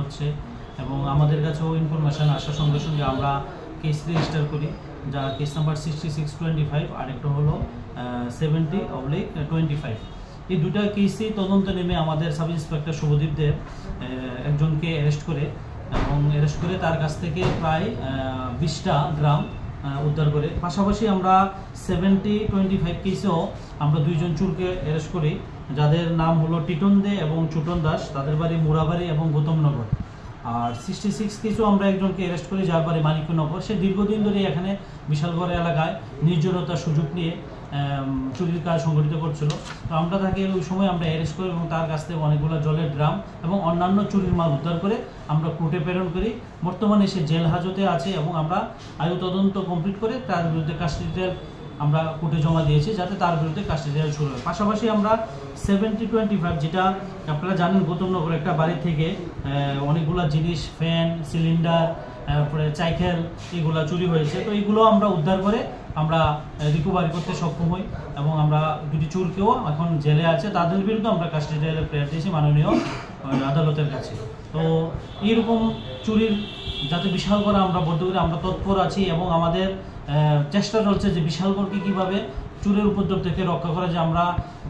হচ্ছে এবং আমাদের কাছেও ইনফরমেশান আসার সঙ্গে সঙ্গে আমরা কেস রেজিস্টার করি, যা কেস নাম্বার 6625, আরেকটা হলো 70/25। এই দুটা কেসই তদন্ত নেমে আমাদের সাব ইন্সপেক্টর শুভদীপ দেব একজনকে অ্যারেস্ট করে এবং অ্যারেস্ট করে তার কাছ থেকে প্রায় 20টা ড্রাম উদ্ধার করে। পাশাপাশি আমরা 70/25 কেসেও আমরা 2জন চোরকে অ্যারেস্ট করি, যাদের নাম হলো টিটন দে এবং চুটন দাস, তাদের বাড়ি মুরাবাড়ি এবং গৌতমনগর। আর 66 কেসেও আমরা একজনকে অ্যারেস্ট করি, যার বাড়ি মানিকনগর। সে দীর্ঘদিন ধরে এখানে বিশালগড় এলাকায় নির্জনতার সুযোগ নিয়ে চুরির কাজ সংগঠিত করছিল। তো আমরা তাকে ওই সময় আমরা অ্যারেস্ট করি এবং তার কাছ থেকে অনেকগুলো জলের ড্রাম এবং অন্যান্য চুরির মাল উদ্ধার করে আমরা কোর্টে প্রেরণ করি। বর্তমানে সে জেল হাজতে আছে এবং আমরা আয়ু তদন্ত কমপ্লিট করে তার বিরুদ্ধে কাস্টডি ট্রায়াল আমরা কোর্টে জমা দিয়েছি, যাতে তার বিরুদ্ধে কাস্টডি ট্রায়াল শুরু হয়। পাশাপাশি আমরা 70/25, যেটা আপনারা জানেন গৌতমনগর একটা বাড়ি থেকে অনেকগুলো জিনিস, ফ্যান, সিলিন্ডার, তারপরে সাইকেল, এগুলো চুরি হয়েছে। তো এইগুলো আমরা উদ্ধার করে আমরা রিকভারি করতে সক্ষম হই এবং আমরা দুটি চোরকেও এখন জেলে আছে, তাদের বিরুদ্ধে আমরা কাস্টডি ট্রায়ালের প্রেয়ার দিয়েছি মাননীয় আদালতের কাছে। তো এইরকম চুরির যাতে বিশালগড় আমরা বলতে পারি আমরা তৎপর আছি এবং আমাদের চেষ্টা চলছে যে বিশালগড়কে কীভাবে চোরের উপদ্রব থেকে রক্ষা করা যায়। আমরা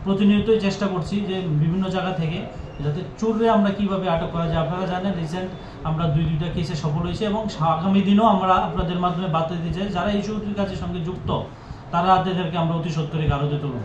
প্রতিনিয়তই চেষ্টা করছি যে বিভিন্ন জায়গা থেকে যাতে চোররে আমরা কিভাবে আটক করা যায়। আপনারা জানেন রিসেন্ট আমরা দুইটা কেসে সফল হয়েছে এবং আগামী দিনও আমরা আপনাদের মাধ্যমে বার্তা দিতে চাই, যারা এই চুরির কাজের সঙ্গে যুক্ত তাদেরকে আমরা অতি সত্বরে গারদে তুলব।